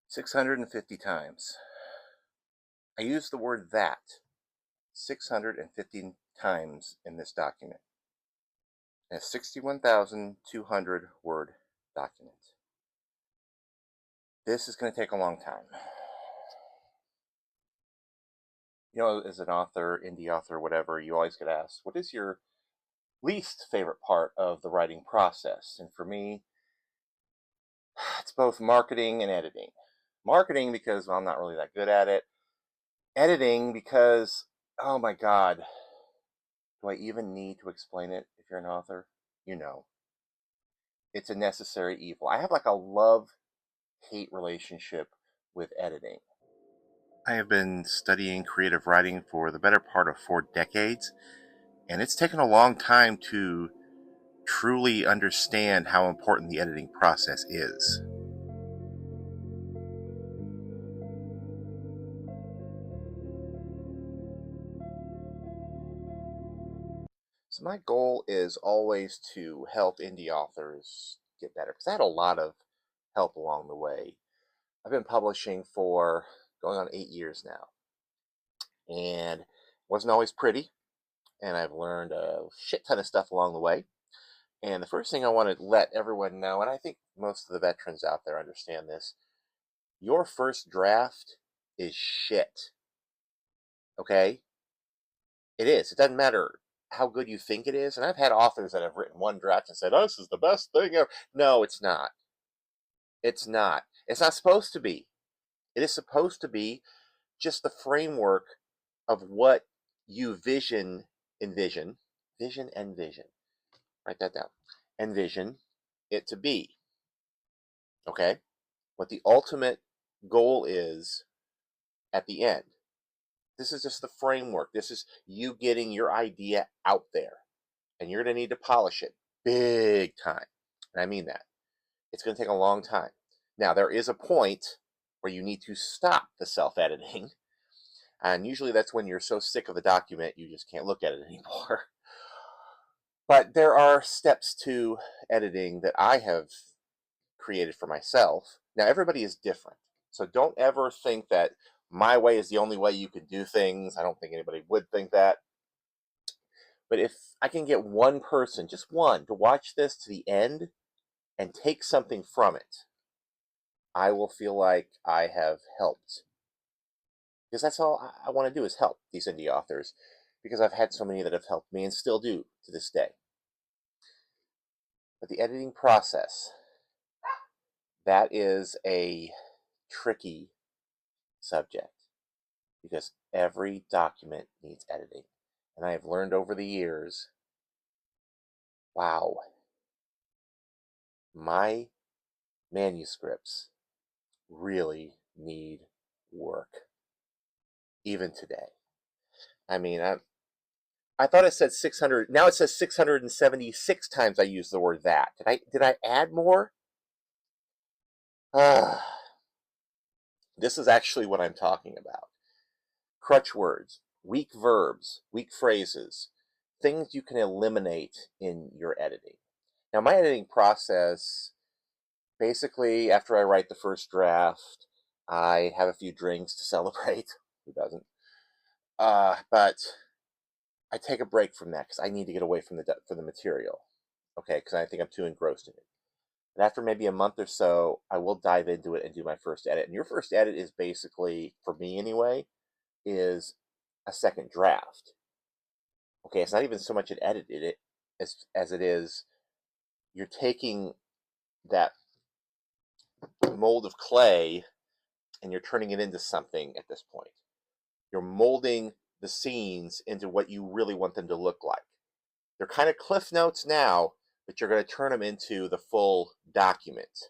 650 times. I use the word that 650 times in this document. A 61,200 word document. This is going to take a long time. You know, as an author, indie author, whatever, you always get asked, what is your least favorite part of the writing process? And for me, it's both marketing and editing. Marketing because, well, I'm not really that good at it. Editing because, oh my God, do I even need to explain it if you're an author? You know, it's a necessary evil. I have like a love-hate relationship with editing. I have been studying creative writing for the better part of 4 decades, and it's taken a long time to truly understand how important the editing process is. So my goal is always to help indie authors get better, because I had a lot of help along the way. I've been publishing for going on 8 years now, and it wasn't always pretty, and I've learned a shit ton of stuff along the way. And the first thing I want to let everyone know, and I think most of the veterans out there understand this, your first draft is shit. Okay? It is. It doesn't matter how good you think it is. And I've had authors that have written one draft and said, oh, this is the best thing ever. No, it's not. It's not. It's not supposed to be. It is supposed to be just the framework of what you envision, write that down, envision it to be. Okay? What the ultimate goal is at the end. This is just the framework. This is you getting your idea out there. And you're going to need to polish it big time. And I mean that. It's going to take a long time. Now, there is a point where you need to stop the self-editing. And usually that's when you're so sick of the document, you just can't look at it anymore. But there are steps to editing that I have created for myself. Now, everybody is different. So don't ever think that my way is the only way you can do things. I don't think anybody would think that. But if I can get one person, just one, to watch this to the end and take something from it, I will feel like I have helped. Because that's all I want to do is help these indie authors, because I've had so many that have helped me and still do to this day. But the editing process, that is a tricky subject, because every document needs editing. And I have learned over the years, wow, my manuscripts really need work, even today. I mean, I thought it said 600. Now it says 676 times I used the word that. Did I add more? This is actually what I'm talking about. Crutch words, weak verbs, weak phrases, things you can eliminate in your editing. Now, my editing process, basically, after I write the first draft, I have a few drinks to celebrate. Who doesn't? But I take a break from that because I need to get away from the material. Okay, because I think I'm too engrossed in it. And after maybe a month or so, I will dive into it and do my first edit. And your first edit is basically, for me anyway, is a second draft. Okay, it's not even so much an edit as it is you're taking that mold of clay and you're turning it into something at this point. You're molding the scenes into what you really want them to look like. They're kind of cliff notes now, but you're going to turn them into the full document.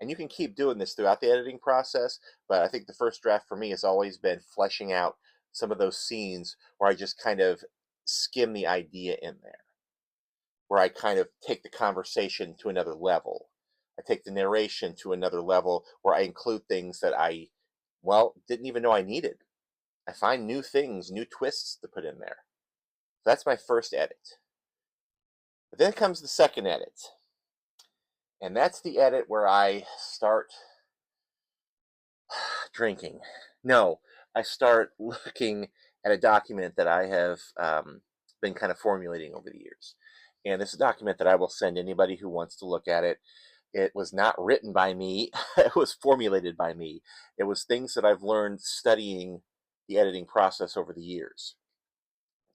And you can keep doing this throughout the editing process, but I think the first draft for me has always been fleshing out some of those scenes where I just kind of skim the idea in there, where I kind of take the conversation to another level. I take the narration to another level where I include things that I, well, didn't even know I needed. I find new things, new twists to put in there. So that's my first edit. But then comes the second edit. And that's the edit where I start Drinking. No, I start looking at a document that I have been kind of formulating over the years. And this is a document that I will send anybody who wants to look at it. It was not written by me, it was formulated by me. It was things that I've learned studying the editing process over the years.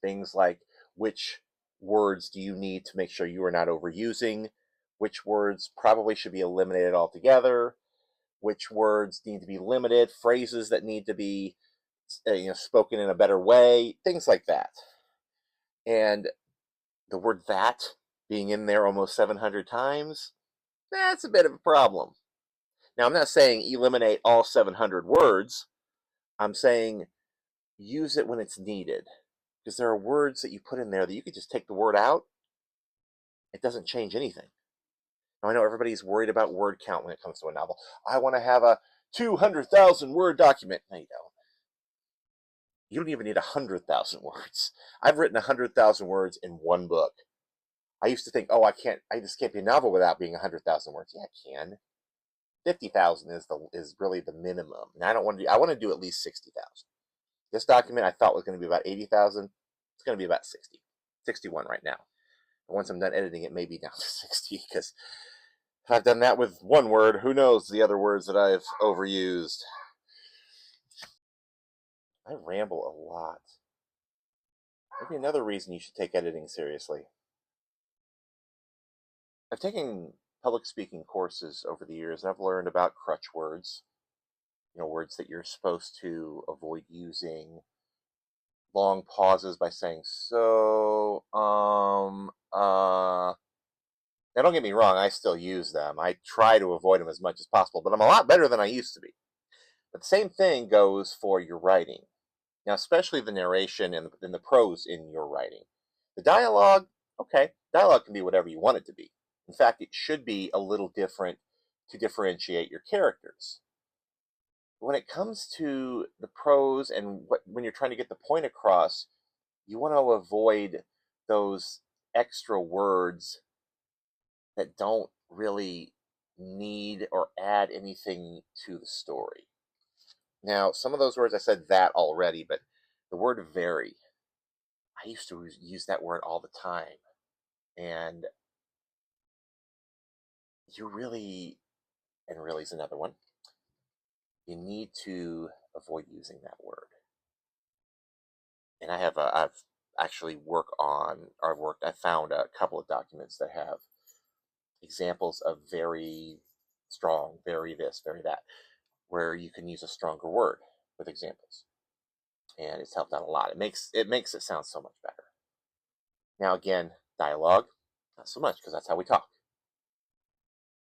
Things like which words do you need to make sure you are not overusing, which words probably should be eliminated altogether, which words need to be limited, phrases that need to be spoken in a better way, things like that. And the word that being in there almost 700 times, that's a bit of a problem. Now, I'm not saying eliminate all 700 words. I'm saying use it when it's needed. Because there are words that you put in there that you could just take the word out. It doesn't change anything. Now, I know everybody's worried about word count when it comes to a novel. I want to have a 200,000 word document. No, you don't. You don't even need 100,000 words. I've written 100,000 words in one book. I used to think, oh, I just can't be a novel without being 100,000 words. Yeah, I can. 50,000 is really the minimum, and I want to do at least 60,000. This document I thought was going to be about 80,000. It's going to be about 60, 61 right now. And once I'm done editing, it may be down to 60 because if I've done that with one word, who knows the other words that I've overused. I ramble a lot. Maybe another reason you should take editing seriously. I've taken public speaking courses over the years, and I've learned about crutch words, words that you're supposed to avoid using, long pauses by saying so, Now don't get me wrong, I still use them. I try to avoid them as much as possible, but I'm a lot better than I used to be. But the same thing goes for your writing. Now, especially the narration and the prose in your writing. The dialogue, okay, dialogue can be whatever you want it to be. In fact, it should be a little different to differentiate your characters. When it comes to the prose and when you're trying to get the point across, you want to avoid those extra words that don't really need or add anything to the story. Now, some of those words I said that already, but the word very, I used to use that word all the time. And you really, and really is another one, you need to avoid using that word. And I've actually I found a couple of documents that have examples of very strong, very this, very that, where you can use a stronger word with examples. And it's helped out a lot. It makes it sound so much better. Now again, dialogue, not so much because that's how we talk.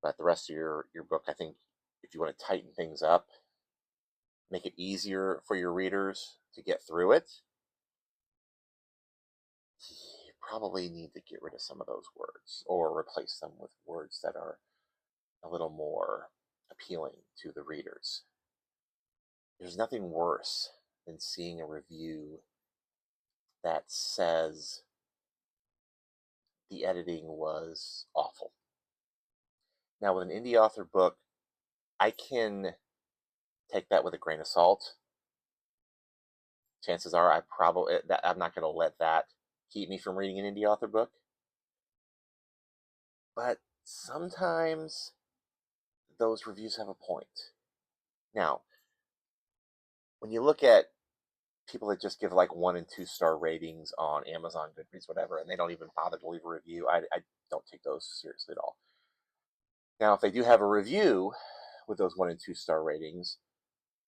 But the rest of your book, I think, if you want to tighten things up, make it easier for your readers to get through it, you probably need to get rid of some of those words or replace them with words that are a little more appealing to the readers. There's nothing worse than seeing a review that says the editing was awful. Now, with an indie author book, I can take that with a grain of salt. Chances are I'm not going to let that keep me from reading an indie author book. But sometimes those reviews have a point. Now, when you look at people that just give like 1 and 2 star ratings on Amazon, Goodreads, whatever, and they don't even bother to leave a review, I don't take those seriously at all. Now, if they do have a review with those 1 and 2 star ratings,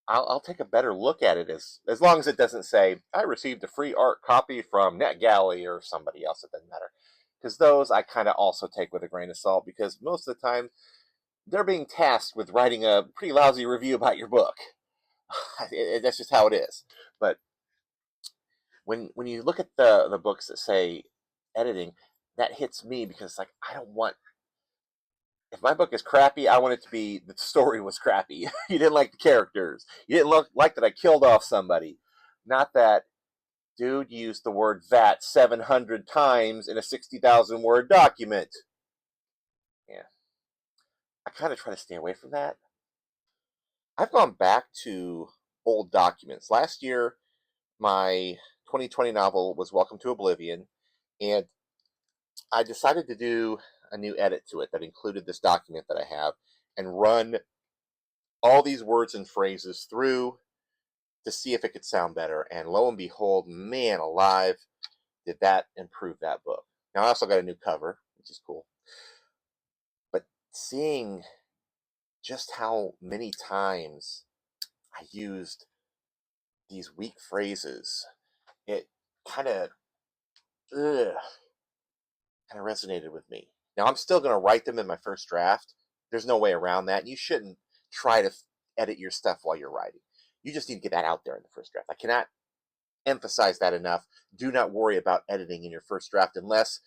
I'll take a better look at it as long as it doesn't say, I received a free art copy from NetGalley or somebody else. It doesn't matter. Because those I kind of also take with a grain of salt, because most of the time they're being tasked with writing a pretty lousy review about your book. That's just how it is. But when you look at the books that say editing, that hits me because like I don't want, if my book is crappy, I want it to be the story was crappy. You didn't like the characters. You didn't like that I killed off somebody. Not that dude used the word that 700 times in a 60,000 word document. Yeah. I kind of try to stay away from that. I've gone back to old documents. Last year, my 2020 novel was Welcome to Oblivion, and I decided to do a new edit to it that included this document that I have and run all these words and phrases through to see if it could sound better. And lo and behold, man alive, did that improve that book. Now, I also got a new cover, which is cool. But seeing just how many times I used these weak phrases, it kind of kind of resonated with me. Now, I'm still going to write them in my first draft. There's no way around that. You shouldn't try to edit your stuff while you're writing. You just need to get that out there in the first draft. I cannot emphasize that enough. Do not worry about editing in your first draft unless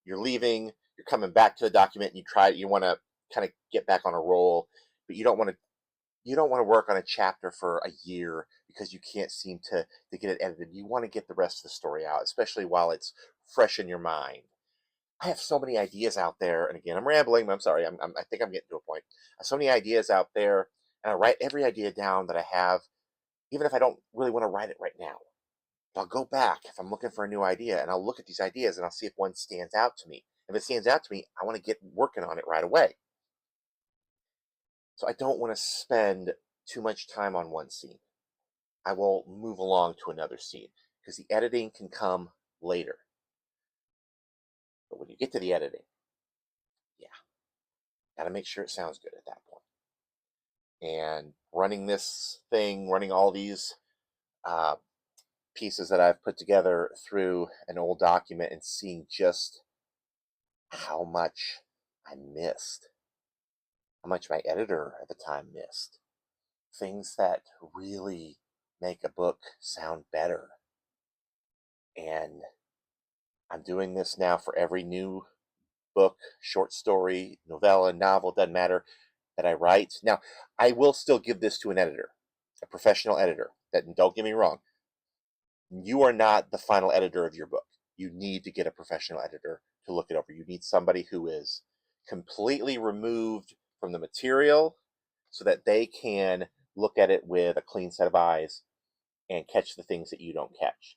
you're leaving, you're coming back to the document, and you want to kind of get back on a roll, but you don't want to work on a chapter for a year because you can't seem to get it edited. You want to get the rest of the story out, especially while it's fresh in your mind. I have so many ideas out there, and again, I'm rambling. I'm sorry. I think I'm getting to a point. I have so many ideas out there, and I write every idea down that I have, even if I don't really want to write it right now. But I'll go back if I'm looking for a new idea, and I'll look at these ideas, and I'll see if one stands out to me. If it stands out to me, I want to get working on it right away. So I don't want to spend too much time on one scene. I will move along to another scene because the editing can come later. But when you get to the editing, yeah, got to make sure it sounds good at that point. And running all these pieces that I've put together through an old document and seeing just how much I missed, how much my editor at the time missed, things that really make a book sound better. And I'm doing this now for every new book, short story, novella, novel, doesn't matter, that I write. Now, I will still give this to an editor, a professional editor. That, don't get me wrong, you are not the final editor of your book. You need to get a professional editor to look it over. You need somebody who is completely removed from the material so that they can look at it with a clean set of eyes and catch the things that you don't catch.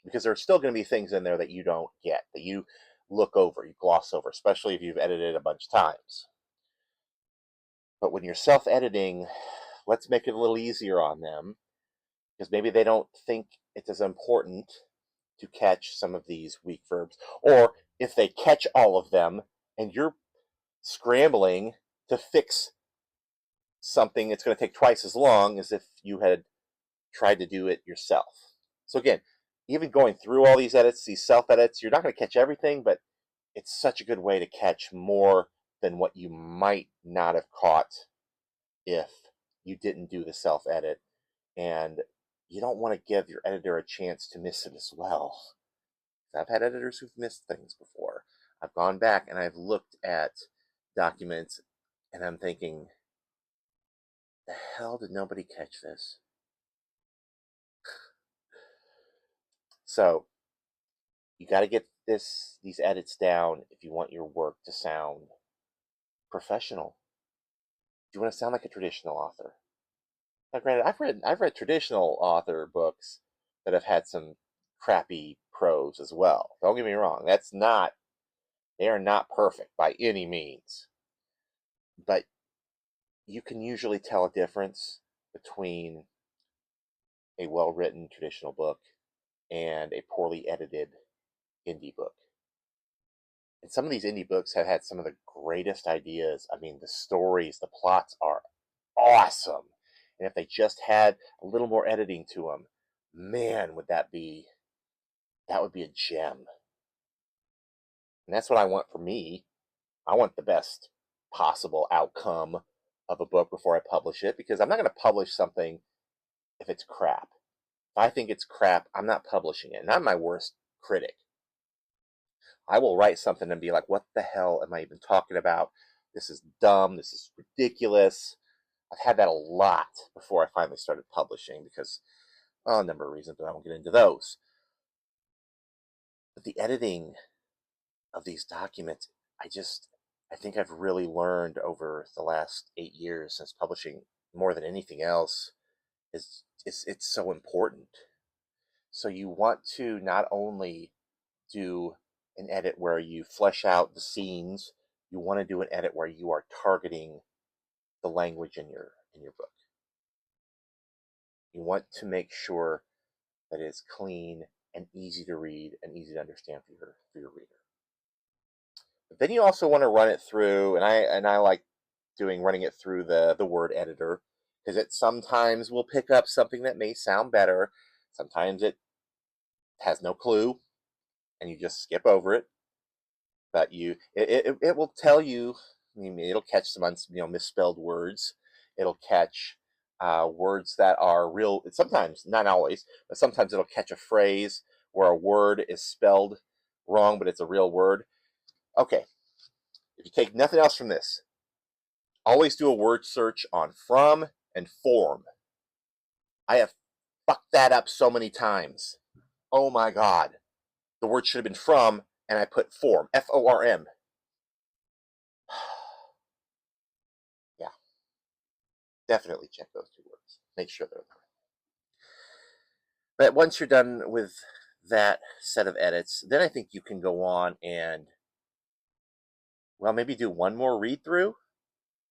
Because there are still going to be things in there that you don't get, that you look over, you gloss over, especially if you've edited a bunch of times. But when you're self-editing, let's make it a little easier on them, because maybe they don't think it's as important to catch some of these weak verbs. Or if they catch all of them and you're scrambling to fix something, it's going to take twice as long as if you had tried to do it yourself. So again, even going through all these edits, these self-edits, you're not going to catch everything, but it's such a good way to catch more than what you might not have caught if you didn't do the self-edit. And you don't want to give your editor a chance to miss it as well. I've had editors who've missed things before. I've gone back and I've looked at documents and I'm thinking, the hell did nobody catch this? So you got to get these edits down if you want your work to sound professional. Do you want to sound like a traditional author? Now, granted, I've read traditional author books that have had some crappy prose as well. Don't get me wrong. They are not perfect by any means. But you can usually tell a difference between a well-written traditional book and a poorly edited indie book. And some of these indie books have had some of the greatest ideas. I mean, the stories, the plots are awesome. And if they just had a little more editing to them, man, that would be a gem. And that's what I want for me. I want the best possible outcome of a book before I publish it, because I'm not going to publish something if it's crap. If I think it's crap, I'm not publishing it. And I'm my worst critic. I will write something and be like, what the hell am I even talking about? This is dumb. This is ridiculous. I've had that a lot before I finally started publishing because, well, a number of reasons, but I won't get into those. But the editing of these documents, I think I've really learned over the last 8 years since publishing more than anything else is it's so important. So you want to not only do an edit where you flesh out the scenes, you want to do an edit where you are targeting the language in your book. You want to make sure that it's clean and easy to read and easy to understand for your reader. But then you also want to run it through, and I like running it through the word editor, because it sometimes will pick up something that may sound better. Sometimes it has no clue and you just skip over it. But it will tell you. I mean, it'll catch some misspelled words. It'll catch words that are real. Sometimes, not always, but sometimes it'll catch a phrase where a word is spelled wrong, but it's a real word. Okay, if you take nothing else from this, always do a word search on from and form. I have fucked that up so many times. Oh my god. The word should have been from, and I put form. Form. Yeah, definitely check those two words. Make sure they're there. But once you're done with that set of edits, then I think you can go on and, well, maybe do one more read through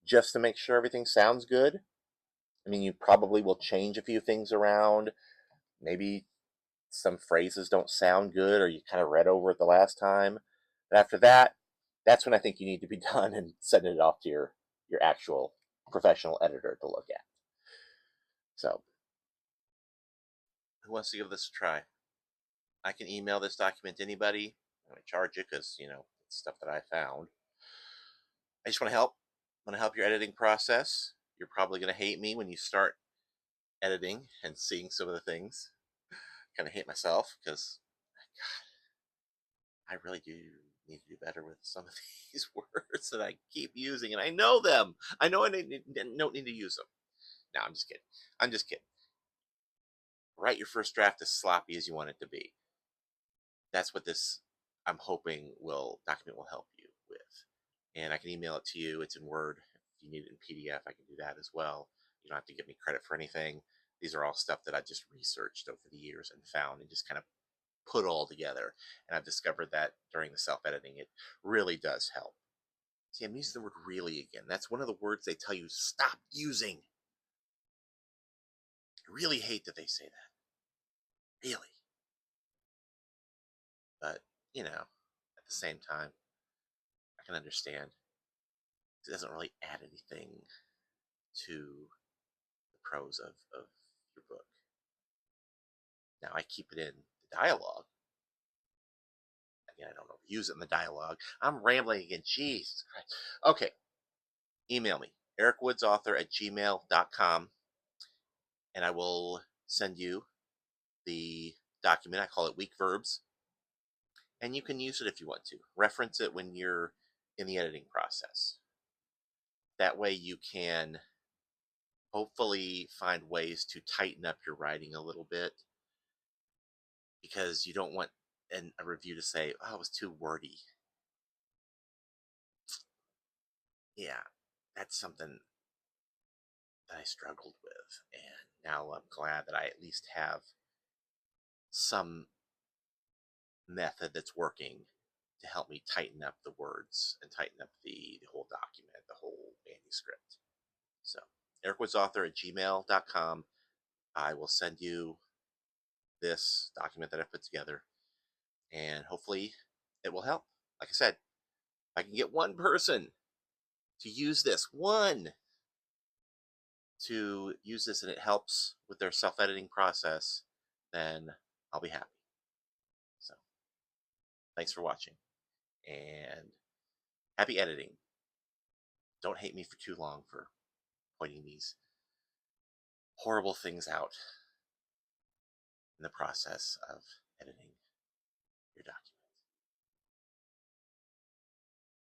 just to make sure everything sounds good. I mean, you probably will change a few things around. Maybe some phrases don't sound good or you kind of read over it the last time. But after that, that's when I think you need to be done and sending it off to your actual professional editor to look at. So, who wants to give this a try? I can email this document to anybody. I'm going to charge you because, it's stuff that I found. I just want to help. I want to help your editing process. You're probably going to hate me when you start editing and seeing some of the things. I kind of hate myself because, God, I really do need to do better with some of these words that I keep using, and I know them. I know I don't need to use them. No, I'm just kidding. I'm just kidding. Write your first draft as sloppy as you want it to be. That's what this, I'm hoping, document will help you with. And I can email it to you. It's in Word. If you need it in PDF, I can do that as well. You don't have to give me credit for anything. These are all stuff that I just researched over the years and found and just kind of put all together. And I've discovered that during the self-editing, it really does help. See, I'm using the word really again. That's one of the words they tell you stop using. I really hate that they say that. Really. But, at the same time, I can understand. It doesn't really add anything to the prose of your book. Now, I keep it in the dialogue. Again, I don't use it in the dialogue. I'm rambling again. Jeez. Okay. Email me, ericwoodsauthor@gmail.com, and I will send you the document. I call it Weak Verbs, and you can use it if you want to. Reference it when you're in the editing process. That way you can hopefully find ways to tighten up your writing a little bit, because you don't want a review to say, oh, it was too wordy. Yeah, that's something that I struggled with, and now I'm glad that I at least have some method that's working to help me tighten up the words and tighten up the whole document, the whole manuscript. So, ericwoodsauthor@gmail.com. I will send you this document that I put together, and hopefully it will help. Like I said, if I can get one person to use this, and it helps with their self-editing process, then I'll be happy. So, thanks for watching, and happy editing. Don't hate me for too long for pointing these horrible things out in the process of editing your document.